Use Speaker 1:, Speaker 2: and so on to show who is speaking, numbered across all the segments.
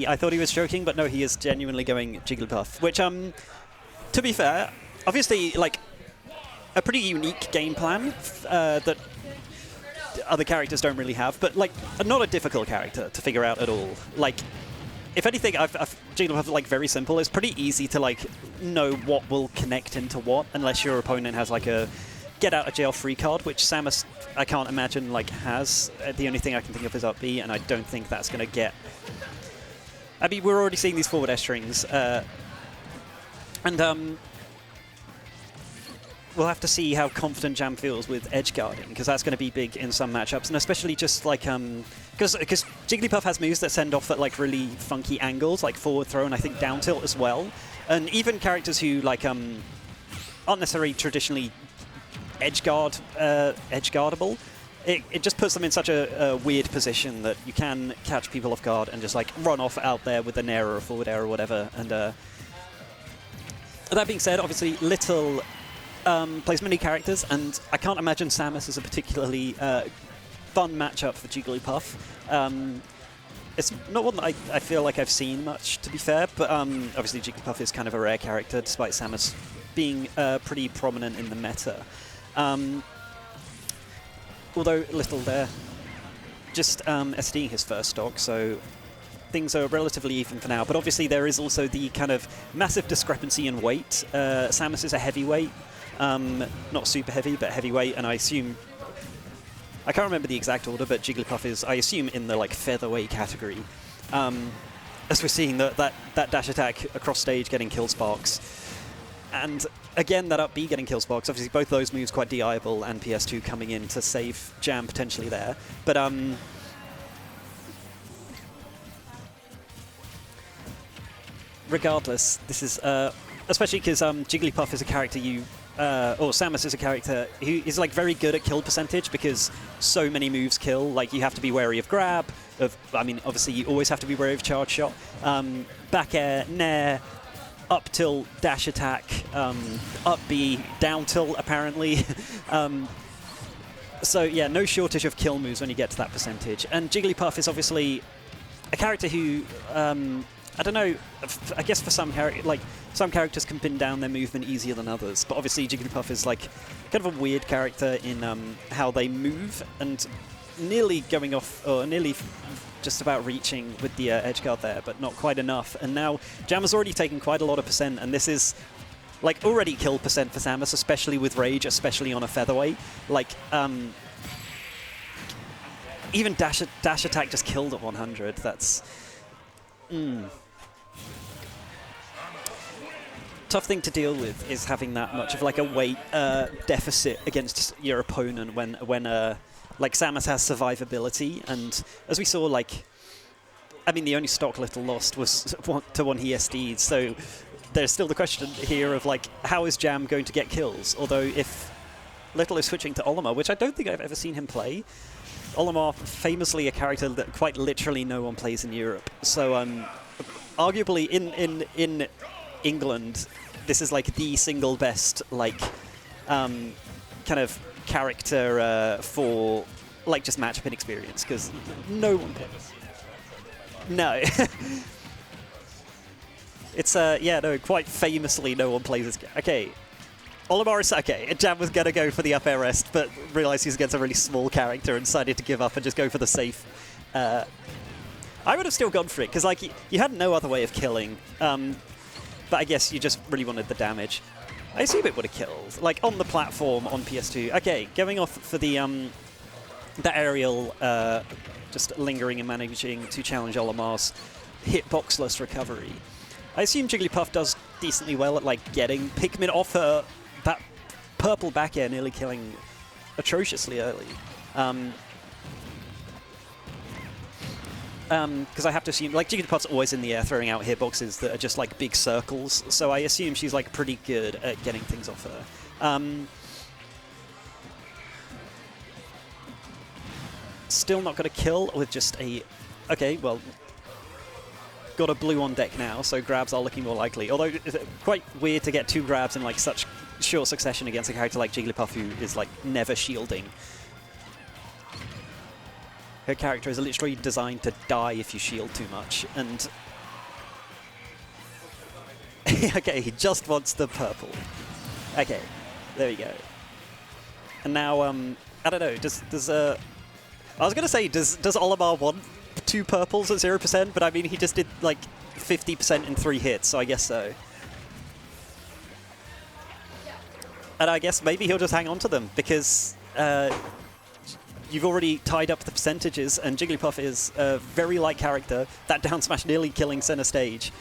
Speaker 1: I thought he was joking, but no, he is genuinely going Jigglypuff, which, to be fair, obviously, like, a pretty unique game plan that other characters don't really have, but, like, not a difficult character to figure out at all. Like, if anything, Jigglypuff is, like, very simple. It's pretty easy to, like, know what will connect into what, unless your opponent has, like, a get-out-of-jail-free card, which Samus, I can't imagine, like, has. The only thing I can think of is up B, and I don't think that's going to get... I mean, we're already seeing these forward air strings, and we'll have to see how confident Jam feels with edge guarding, because that's going to be big in some matchups, and especially just like because Jigglypuff has moves that send off at like really funky angles, like forward throw and I think down tilt as well, and even characters who like aren't necessarily traditionally edge guardable. It just puts them in such a weird position that you can catch people off guard and just like run off out there with an air or a forward air or whatever. And that being said, obviously Little plays many characters, and I can't imagine Samus is a particularly fun matchup for Jigglypuff. It's not one that I feel like I've seen much, to be fair, but obviously Jigglypuff is kind of a rare character, despite Samus being pretty prominent in the meta. Although Little there, just SDing his first stock, so things are relatively even for now. But obviously there is also the kind of massive discrepancy in weight. Samus is a heavyweight, not super heavy, but heavyweight, and I assume... I can't remember the exact order, but Jigglypuff is, I assume, in the like featherweight category. As we're seeing that dash attack across stage getting kill sparks. And again, that up B getting kill sparks. Obviously, both those moves quite DIable, and PS2 coming in to save Jam potentially there. But regardless, this is especially because Jigglypuff is a character or Samus is a character who is like very good at kill percentage because so many moves kill. Like you have to be wary of grab. I mean, obviously you always have to be wary of charge shot, back air, nair, up tilt, dash attack, up B, down tilt apparently. So yeah, no shortage of kill moves when you get to that percentage. And Jigglypuff is obviously a character who, I don't know, I guess for some characters can pin down their movement easier than others, but obviously Jigglypuff is like kind of a weird character in how they move, and nearly going off, or nearly just about reaching with the edge guard there, but not quite enough. And now Jam has already taken quite a lot of percent, and this is like already kill percent for Samus, especially with Rage, especially on a featherweight. Like even dash attack just killed at 100. That's tough thing to deal with, is having that much of like a weight deficit against your opponent when like Samus has survivability. And as we saw, like, I mean, the only stock Little lost was to one he SD'd, so there's still the question here of like, how is Jam going to get kills? Although if Little is switching to Olimar, which I don't think I've ever seen him play, Olimar famously a character that quite literally no one plays in Europe, so arguably in England, this is like the single best like kind of character for like just matchup inexperience, because no it's yeah, no, quite famously no one plays this. Okay, Olimar is okay. Jam was gonna go for the up air rest, but realized he's against a really small character and decided to give up and just go for the safe. I would have still gone for it, because like you had no other way of killing, but I guess you just really wanted the damage. I assume it would have killed, like on the platform on PS2. Okay, going off for the aerial, just lingering and managing to challenge Olimar's hitboxless recovery. I assume Jigglypuff does decently well at like getting Pikmin off her that purple back air, nearly killing atrociously early. Because I have to assume, like, Jigglypuff's always in the air throwing out hitboxes that are just like big circles, so I assume she's like pretty good at getting things off her. Still not going to kill with just a... Okay, well, got a blue on deck now, so grabs are looking more likely. Although, it's quite weird to get 2 grabs in like such short succession against a character like Jigglypuff, who is like never shielding. her character is literally designed to die if you shield too much, and okay, he just wants the purple. Okay, there we go. And now, I don't know, I was going to say, does Olimar want 2 purples at 0%? But I mean, he just did like 50% in 3 hits, so I guess so. And I guess maybe he'll just hang on to them, because you've already tied up the percentages, and Jigglypuff is a very light character. That down smash nearly killing center stage.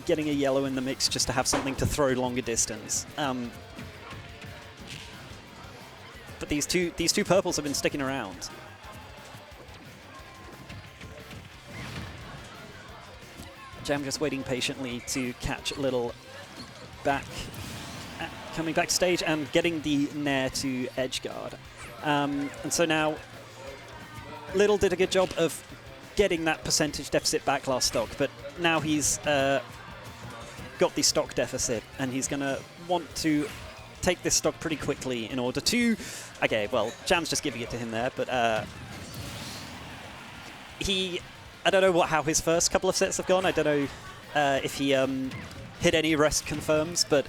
Speaker 1: Getting a yellow in the mix just to have something to throw longer distance. But these two purples have been sticking around. Jam just waiting patiently to catch Little back, coming back stage and getting the Nair to edge guard. And so now Little did a good job of getting that percentage deficit back last stock, but now he's got the stock deficit, and he's going to want to take this stock pretty quickly in order to... Okay, well, Jam's just giving it to him there, but I don't know how his first couple of sets have gone. I don't know if he hit any rest confirms, but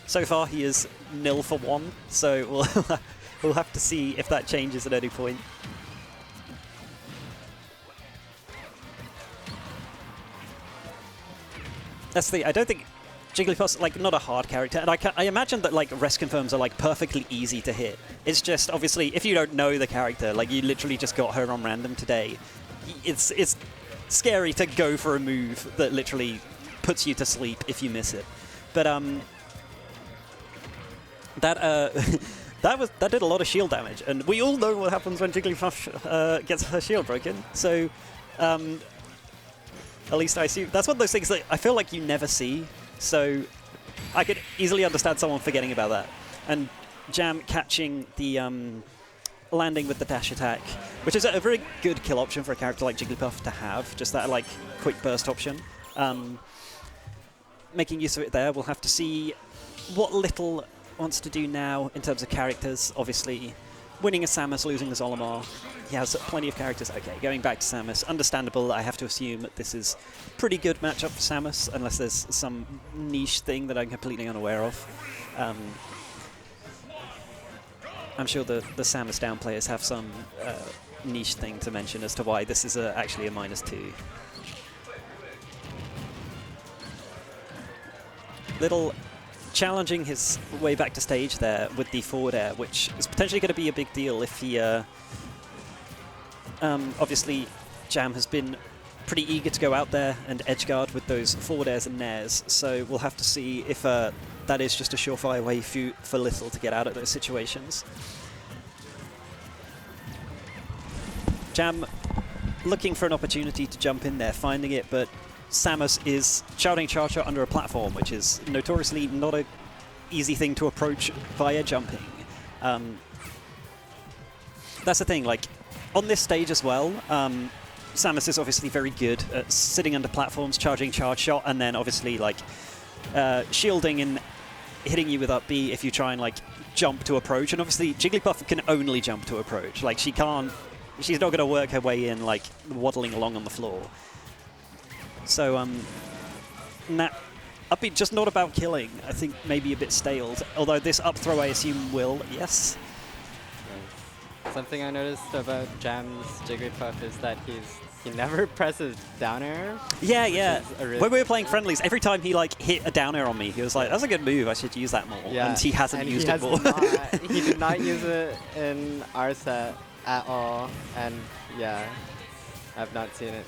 Speaker 1: so far he is 0 for 1, so we'll have to see if that changes at any point. That's the... I don't think Jigglypuff's like not a hard character, and I imagine that like rest confirms are like perfectly easy to hit. It's just obviously if you don't know the character, like you literally just got her on random today, it's scary to go for a move that literally puts you to sleep if you miss it. But that did a lot of shield damage, and we all know what happens when Jigglypuff gets her shield broken. So at least I assume that's one of those things that I feel like you never see. So I could easily understand someone forgetting about that. And Jam catching the landing with the dash attack, which is a very good kill option for a character like Jigglypuff to have, just that like quick burst option. Making use of it there. We'll have to see what Little wants to do now in terms of characters. Obviously, winning a Samus, losing a Olimar. He has plenty of characters. Okay, going back to Samus. Understandable. I have to assume that this is pretty good matchup for Samus, unless there's some niche thing that I'm completely unaware of. I'm sure the Samus down players have some niche thing to mention as to why this is actually a -2. Little challenging his way back to stage there with the forward air, which is potentially going to be a big deal if he... obviously, Jam has been pretty eager to go out there and edgeguard with those forward airs and nairs, so we'll have to see if that is just a surefire way for Little to get out of those situations. Jam looking for an opportunity to jump in there, finding it, but Samus is shouting charge shot under a platform, which is notoriously not an easy thing to approach via jumping. That's the thing, like, on this stage as well, Samus is obviously very good at sitting under platforms, charging charge shot, and then obviously like shielding and hitting you with up B if you try and like jump to approach. And obviously Jigglypuff can only jump to approach. Like she's not going to work her way in like waddling along on the floor. So up B just not about killing. I think maybe a bit staled. Although this up throw I assume will, yes.
Speaker 2: Something I noticed about Jam's Jigglypuff is that he never presses down air.
Speaker 1: Yeah, yeah. When we were playing friendlies, every time he like hit a down air on me, he was like, "That's a good move. I should use that more."
Speaker 2: Yeah.
Speaker 1: And he hasn't used it more.
Speaker 2: He did not use it in our set at all, and yeah, I've not seen it.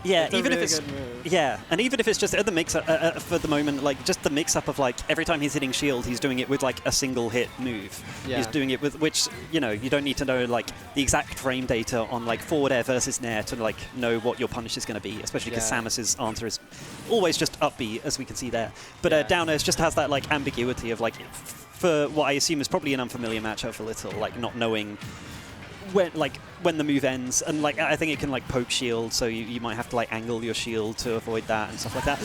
Speaker 1: Yeah,
Speaker 2: it's
Speaker 1: even
Speaker 2: a really
Speaker 1: if it's
Speaker 2: good move.
Speaker 1: Yeah, and even if it's just the mix for the moment, like just the mix-up of like every time he's hitting shield, he's doing it with like a single hit move.
Speaker 2: Yeah.
Speaker 1: He's doing it with which you don't need to know like the exact frame data on like forward air versus nair to like know what your punish is going to be, especially because Samus's answer is always just up B, as we can see there. But down air just has that like ambiguity of like for what I assume is probably an unfamiliar matchup for Little, like not knowing when the move ends, and like I think it can like poke shield, so you might have to like angle your shield to avoid that and stuff like that.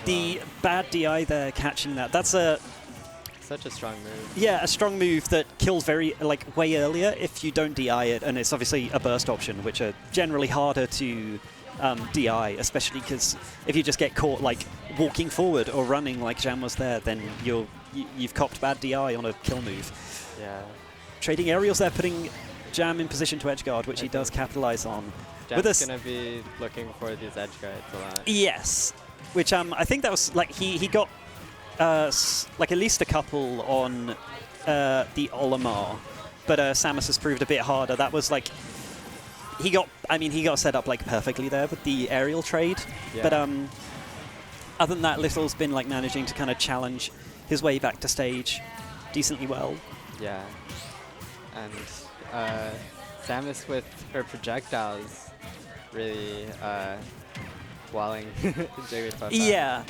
Speaker 1: The bad DI there catching that. That's
Speaker 2: such a strong move.
Speaker 1: Yeah, a strong move that kills very, like, way earlier if you don't DI it, and it's obviously a burst option, which are generally harder to DI, especially because if you just get caught, like, walking forward or running like Jam was there, then you've copped bad DI on a kill move.
Speaker 2: Yeah.
Speaker 1: Trading aerials there, putting Jam in position to edge guard, which he does capitalize on.
Speaker 2: Jam's going to be looking for these edge guards a lot.
Speaker 1: Yes, which I think that was, like, he got like at least a couple on the Olimar, but Samus has proved a bit harder. That was like he got set up like perfectly there with the aerial trade. Yeah. But other than that, Little's been like managing to kind of challenge his way back to stage decently well.
Speaker 2: Yeah, and Samus with her projectiles really walling Jigglypuff.
Speaker 1: Yeah.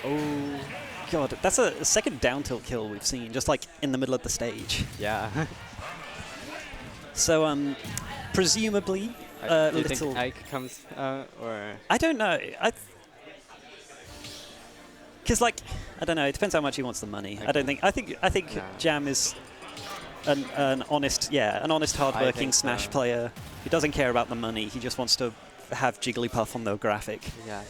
Speaker 1: Oh, God. That's a second down tilt kill we've seen, just like in the middle of the stage.
Speaker 2: Yeah.
Speaker 1: So, presumably,
Speaker 2: do you
Speaker 1: Little...
Speaker 2: think Ike comes out, or...?
Speaker 1: I don't know. Because, like, I don't know. It depends how much he wants the money. Okay. I think no. Jam is an honest, hard-working Smash player who doesn't care about the money. He just wants to have Jigglypuff on the graphic.
Speaker 2: Yeah.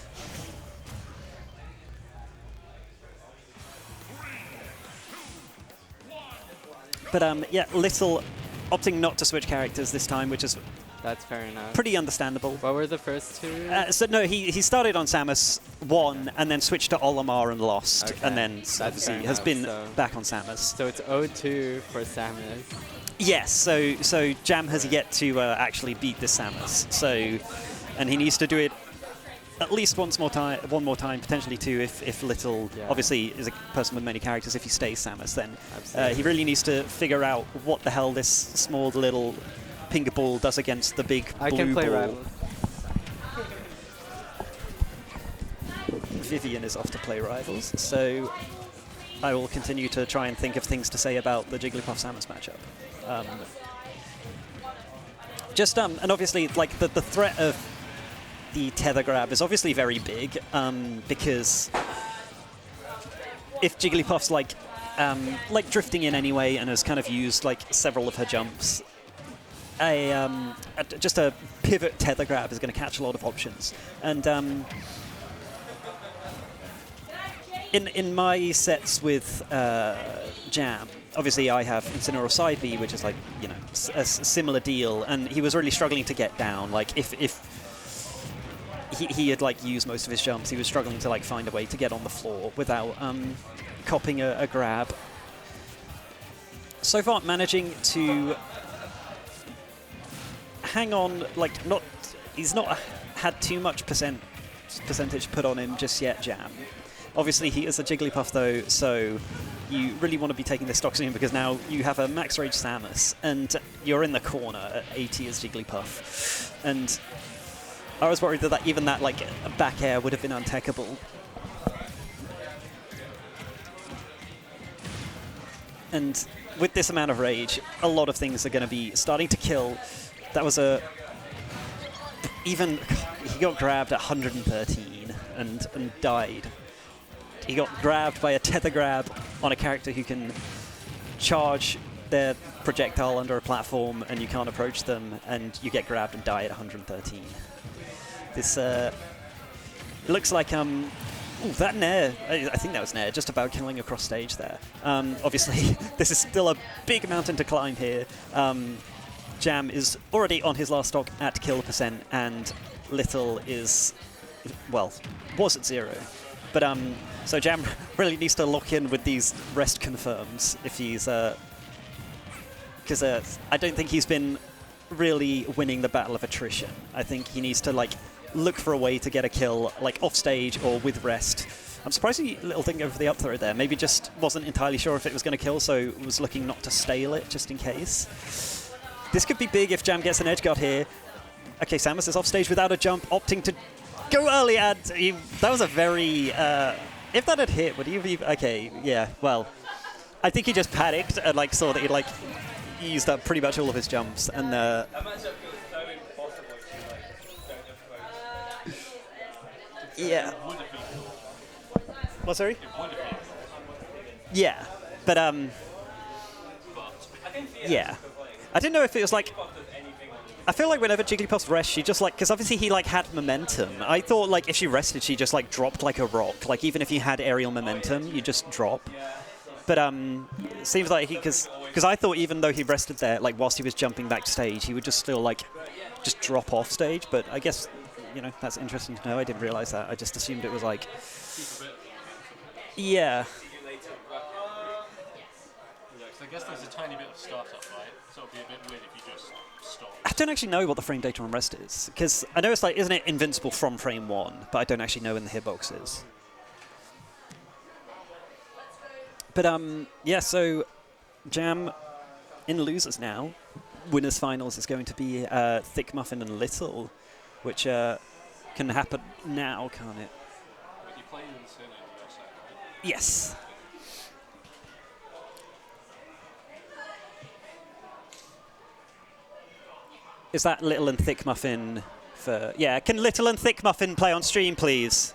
Speaker 1: But yeah, Little opting not to switch characters this time, which is
Speaker 2: that's fair enough.
Speaker 1: Pretty understandable.
Speaker 2: What were the first two?
Speaker 1: So no, he started on Samus, won, and then switched to Olimar and lost,
Speaker 2: okay.
Speaker 1: and then obviously has been back on Samus.
Speaker 2: So it's 0-2 for Samus.
Speaker 1: Yes. So Jam has yet to actually beat this Samus. So, and he needs to do it at least one more time, potentially two, if Little obviously is a person with many characters. If he stays Samus, then he really needs to figure out what the hell this small little pink ball does against the big blue ball.
Speaker 2: I can play Rivals.
Speaker 1: Vivian is off to play Rivals, so I will continue to try and think of things to say about the Jigglypuff Samus matchup. And obviously, like the threat of the tether grab is obviously very big, because if Jigglypuff's like drifting in anyway and has kind of used like several of her jumps, just a pivot tether grab is going to catch a lot of options. And in my sets with Jam, obviously I have Incineroar side B, which is like, you know, a similar deal, and he was really struggling to get down. Like if he had like used most of his jumps, he was struggling to like find a way to get on the floor without copping a grab. So far, managing to hang on, like he's not had too much percentage put on him just yet, Jam. Obviously, he is a Jigglypuff though, so you really want to be taking this stock soon, because now you have a max rage Samus and you're in the corner at 80 as Jigglypuff. And I was worried that even that like back air would have been untechable. And with this amount of rage, a lot of things are going to be starting to kill. That was he got grabbed at 113 and died. He got grabbed by a tether grab on a character who can charge their projectile under a platform and you can't approach them, and you get grabbed and die at 113. This looks like that Nair, I think that was Nair, just about killing across stage there. Obviously, this is still a big mountain to climb here. Jam is already on his last stock at kill percent, and Little is, well, was at 0. But so Jam really needs to lock in with these rest confirms if he's, because I don't think he's been really winning the battle of attrition. I think he needs to like look for a way to get a kill like off stage or with rest. I'm surprised Little didn't go for the up throw there. Maybe just wasn't entirely sure if it was going to kill, so was looking not to stale it just in case. This could be big if Jam gets an edge guard here. Okay, Samus is off stage without a jump, opting to go early, and that was a very... if that had hit, would he have even... Okay, yeah, well, I think he just panicked and like saw that he'd like used up pretty much all of his jumps, and... yeah. What, sorry? Yeah, but yeah, I didn't know if it was like. I feel like whenever Jigglypuff rests, she just like, because obviously he like had momentum. I thought like if she rested, she just like dropped like a rock. Like even if you had aerial momentum, you just drop. But it seems like because I thought even though he rested there, like whilst he was jumping back stage, he would just still like just drop off stage. But I guess that's interesting to know. I didn't realize that. I just assumed it was like, yeah.
Speaker 3: I guess there's a tiny bit of startup, right? So it'll be a bit weird if you just stop.
Speaker 1: I don't actually know what the frame data on rest is, because I know it's like, isn't it invincible from frame 1, but I don't actually know when the hitbox is. But yeah, so Jam in losers now. Winners finals is going to be Thick Muffin and Little, which can happen now, can't it?
Speaker 3: But you play in Sin on your side, right?
Speaker 1: Yes. Is that Little and Thick Muffin for... Yeah, can Little and Thick Muffin play on stream, please?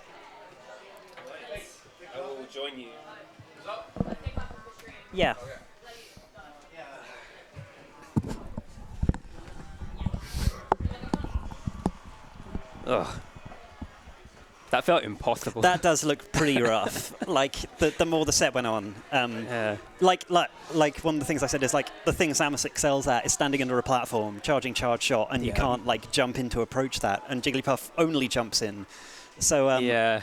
Speaker 4: I will join you.
Speaker 1: Yeah.
Speaker 4: Ugh. That felt impossible.
Speaker 1: That does look pretty rough. Like the more the set went on,
Speaker 4: yeah.
Speaker 1: like one of the things I said is like the thing Samus excels at is standing under a platform, charging charge shot, and you can't like jump in to approach that. And Jigglypuff only jumps in. So
Speaker 4: yeah.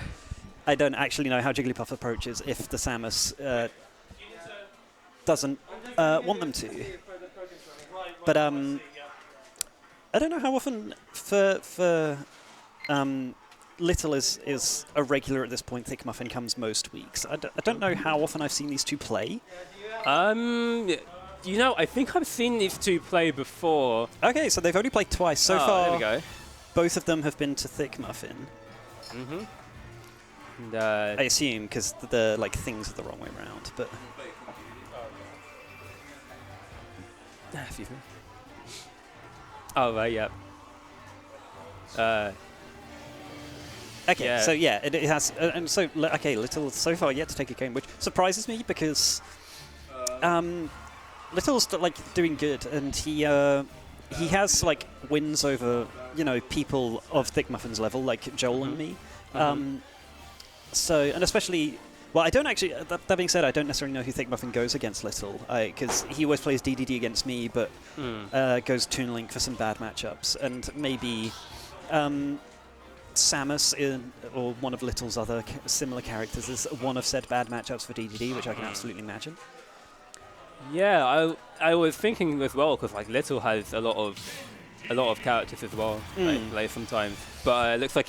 Speaker 1: I don't actually know how Jigglypuff approaches if the Samus doesn't want them to. But I don't know how often for Little is a regular at this point. Thick Muffin comes most weeks. I don't know how often I've seen these two play.
Speaker 4: I think I've seen these two play before.
Speaker 1: Okay, so they've only played twice so far.
Speaker 4: There we go.
Speaker 1: Both of them have been to Thick Muffin.
Speaker 4: Mm-hmm. And,
Speaker 1: I assume because the like things are the wrong way around, but.
Speaker 4: Excuse me. Oh right, yeah.
Speaker 1: Okay,
Speaker 4: yeah.
Speaker 1: so yeah, it has, and so okay, Little so far yet to take a game, which surprises me because Little's like doing good, and he has like wins over people of Thick Muffin's level, like Joel and me. So and especially, well, I don't actually. That being said, I don't necessarily know who Thick Muffin goes against Little, because he always plays DDD against me, but goes Toon Link for some bad matchups, and maybe. Samus or one of Little's other similar characters is one of said bad matchups for DDD, which I can absolutely imagine.
Speaker 4: Yeah, I was thinking as well because like Little has a lot of characters as well, like sometimes, but it looks like.